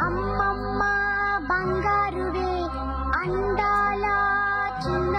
అమ్మమ్మ బంగారువే అందాల చిన్న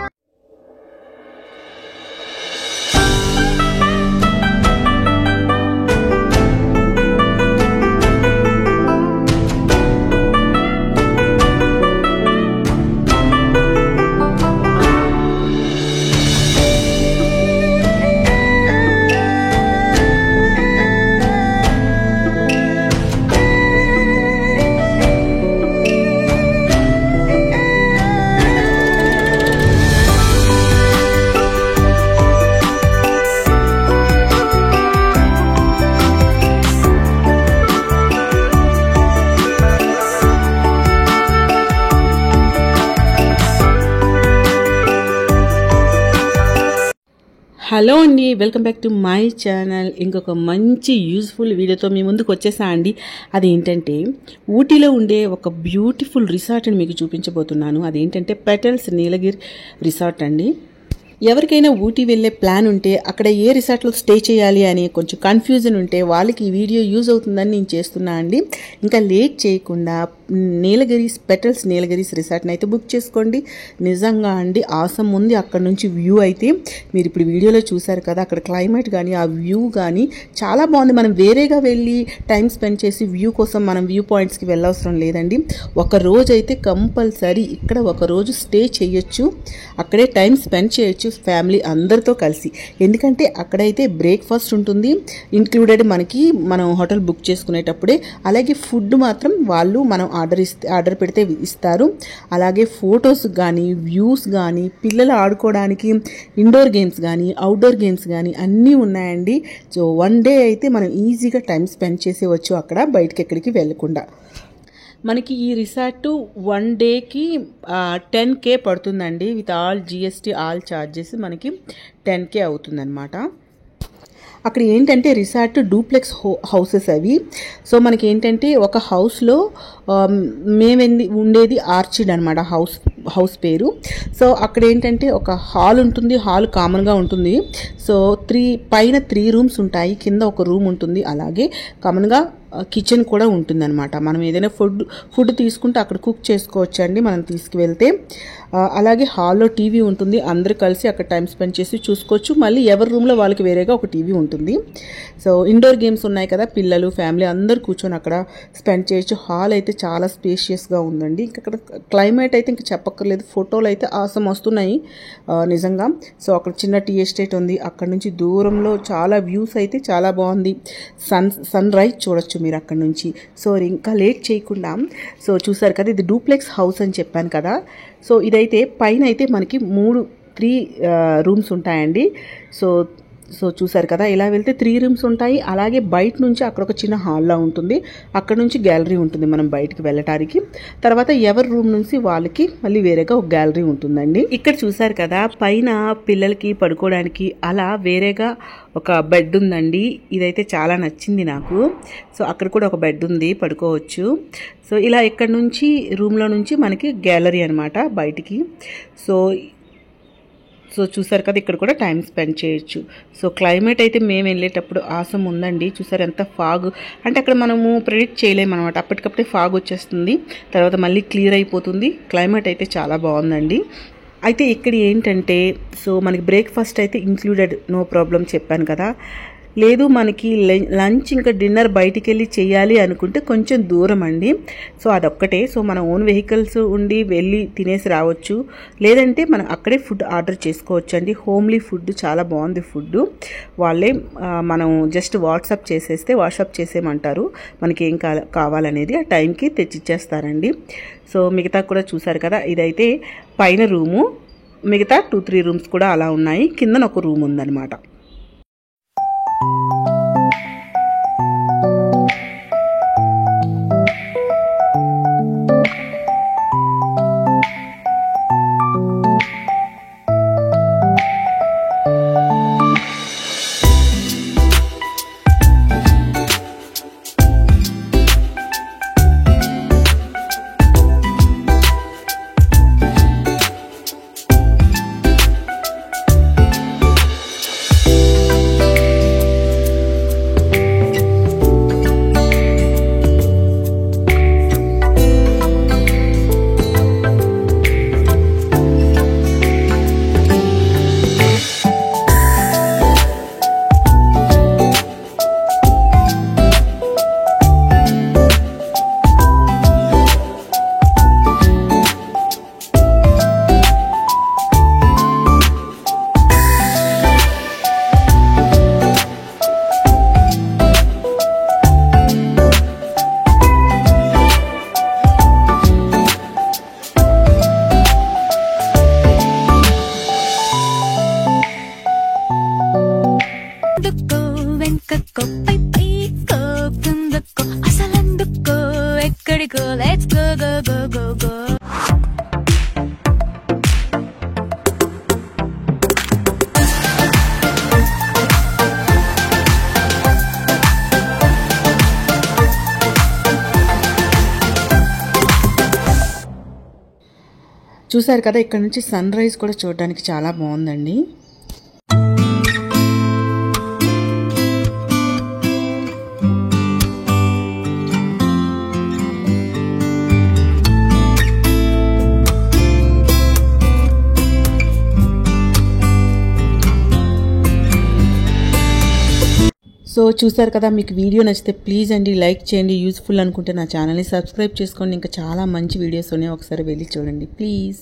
హలో అండి, welcome back to my channel. ఇంకొక మంచి యూజ్ఫుల్ వీడియోతో మీ ముందుకు వచ్చేసా అండి. అదేంటంటే ఊటీలో ఉండే ఒక బ్యూటిఫుల్ రిసార్ట్ని మీకు చూపించబోతున్నాను. అదేంటంటే పెటల్స్ నీలగిరి రిసార్ట్ అండి. ఎవరికైనా ఊటీ వెళ్ళే ప్లాన్ ఉంటే అక్కడ ఏ రిసార్ట్లో స్టే చేయాలి అని కొంచెం కన్ఫ్యూజన్ ఉంటే వాళ్ళకి ఈ వీడియో యూజ్ అవుతుందని నేను చేస్తున్నా అండి. ఇంకా లేట్ చేయకుండా పెటల్స్ నీలగిరీస్ రిసార్ట్ని అయితే బుక్ చేసుకోండి. నిజంగా అండి ఆసమ్ ఉంది. అక్కడ నుంచి వ్యూ అయితే మీరు ఇప్పుడు వీడియోలో చూసారు కదా, అక్కడ క్లైమేట్ కానీ ఆ వ్యూ కానీ చాలా బాగుంది. మనం వేరేగా వెళ్ళి టైం స్పెండ్ చేసి వ్యూ కోసం మనం వ్యూ పాయింట్స్కి వెళ్ళవసరం లేదండి. ఒక రోజు అయితే కంపల్సరీ ఇక్కడ ఒక రోజు స్టే చేయొచ్చు, అక్కడే టైం స్పెండ్ చేయొచ్చు ఫ్యామిలీ అందరితో కలిసి. ఎందుకంటే అక్కడైతే బ్రేక్ఫాస్ట్ ఉంటుంది ఇంక్లూడెడ్ మనకి, మనం హోటల్ బుక్ చేసుకునేటప్పుడే. అలాగే ఫుడ్ మాత్రం వాళ్ళు మనం ఆర్డర్ పెడితే ఇస్తారు. అలాగే ఫొటోస్ కానీ వ్యూస్ కానీ పిల్లలు ఆడుకోవడానికి ఇండోర్ గేమ్స్ కానీ అవుట్డోర్ గేమ్స్ కానీ అన్నీ ఉన్నాయండి. సో వన్ డే అయితే మనం ఈజీగా టైం స్పెండ్ చేసేవచ్చు అక్కడ, బయటకి ఎక్కడికి వెళ్ళకుండా. మనకి ఈ రిసార్టు వన్ డేకి 10K పడుతుందండి. With all GST all charges మనకి 10K అవుతుందన్నమాట. అక్కడ ఏంటంటే రిసార్ట్ డూప్లెక్స్ హౌసెస్ అవి. సో మనకి ఏంటంటే ఒక హౌస్లో మేము ఉండేది ఆర్చిడ్ అనమాట హౌస్ పేరు. సో అక్కడ ఏంటంటే ఒక హాల్ ఉంటుంది, హాల్ కామన్గా ఉంటుంది. సో పైన 3 రూమ్స్ ఉంటాయి, కింద ఒక రూమ్ ఉంటుంది. అలాగే కామన్గా కిచెన్ కూడా ఉంటుందన్నమాట. మనం ఏదైనా ఫుడ్ తీసుకుంటే అక్కడ కుక్ చేసుకోవచ్చు అండి మనం తీసుకువెళ్తే. అలాగే హాల్లో టీవీ ఉంటుంది, అందరూ కలిసి అక్కడ టైం స్పెండ్ చేసి చూసుకోవచ్చు. మళ్ళీ ఎవరి రూమ్లో వాళ్ళకి వేరేగా ఒక టీవీ ఉంటుంది. సో ఇండోర్ గేమ్స్ ఉన్నాయి కదా, పిల్లలు ఫ్యామిలీ అందరూ కూర్చొని అక్కడ స్పెండ్ చేయొచ్చు. హాల్ అయితే చాలా స్పేషియస్గా ఉందండి. అక్కడ క్లైమేట్ అయితే ఇంకా చెప్పక్కర్లేదు. ఫోటోలు అయితే ఆసం వస్తున్నాయి నిజంగా. సో అక్కడ చిన్న టీ ఎస్టేట్ ఉంది, అక్కడ నుంచి దూరంలో చాలా వ్యూస్ అయితే చాలా బాగుంది. సన్ రైజ్ చూడొచ్చు మీరు అక్కడ నుంచి. సో ఇంకా లేట్ చేయకుండా, సో చూసారు కదా ఇది డూప్లెక్స్ హౌస్ అని చెప్పాను కదా. సో ఇదైతే పైన అయితే మనకి 3 రూమ్స్ ఉంటాయండి. సో చూసారు కదా, ఇలా వెళ్తే 3 రూమ్స్ ఉంటాయి. అలాగే బయట నుంచి అక్కడ ఒక చిన్న హాల్లో ఉంటుంది, అక్కడ నుంచి గ్యాలరీ ఉంటుంది మనం బయటికి వెళ్ళటానికి. తర్వాత ఎవరి రూమ్ నుంచి వాళ్ళకి మళ్ళీ వేరేగా ఒక గ్యాలరీ ఉంటుందండి. ఇక్కడ చూసారు కదా పైన పిల్లలకి పడుకోవడానికి అలా వేరేగా ఒక బెడ్ ఉందండి. ఇదైతే చాలా నచ్చింది నాకు. సో అక్కడ కూడా ఒక బెడ్ ఉంది, పడుకోవచ్చు. సో ఇలా ఇక్కడ నుంచి రూమ్లో నుంచి మనకి గ్యాలరీ అనమాట బయటికి. సో చూసారు కదా, ఇక్కడ కూడా టైం స్పెండ్ చేయొచ్చు. సో క్లైమేట్ అయితే మేము వెళ్ళేటప్పుడు ఆసం ఉందండి. చూసారు ఎంత ఫాగ్ అంటే అక్కడ మనము ప్రెడిక్ట్ చేయలేము అనమాట. అప్పటికప్పుడే ఫాగ్ వచ్చేస్తుంది, తర్వాత మళ్ళీ క్లియర్ అయిపోతుంది. క్లైమేట్ అయితే చాలా బాగుందండి. అయితే ఇక్కడ ఏంటంటే సో మనకి బ్రేక్ఫాస్ట్ అయితే ఇంక్లూడెడ్, నో ప్రాబ్లం చెప్పాను కదా. లేదు మనకి లంచ్ ఇంకా డిన్నర్ బయటికి వెళ్ళి చేయాలి అనుకుంటే కొంచెం దూరం అండి. సో అదొక్కటే. సో మన ఓన్ వెహికల్స్ ఉండి వెళ్ళి తినేసి రావచ్చు, లేదంటే మనం అక్కడే ఫుడ్ ఆర్డర్ చేసుకోవచ్చు అండి. హోమ్లీ ఫుడ్ చాలా బాగుంది. ఫుడ్ వాళ్ళే మనం జస్ట్ వాట్సాప్ చేసేయమంటారు మనకి ఏం కావాలనేది, ఆ టైంకి తెచ్చిచ్చేస్తారండి. సో మిగతా కూడా చూసారు కదా, ఇదైతే పైన రూము, మిగతా 2-3 రూమ్స్ కూడా అలా ఉన్నాయి. కిందన ఒక రూమ్ ఉందన్నమాట. ఎక్కడికో let's go go go go go. చూసారు కదా, ఇక్కడ నుంచి సన్ రైజ్ కూడా చూడడానికి చాలా బాగుందండి. సో చూసారు కదా, మీకు వీడియో నచ్చితే ప్లీజ్ అండి లైక్ చేయండి. యూజ్ఫుల్ అనుకుంటే నా ఛానల్ని సబ్స్క్రైబ్ చేసుకోండి. ఇంకా చాలా మంచి వీడియోస్ ఉన్నాయి, ఒకసారి వెళ్ళి చూడండి ప్లీజ్.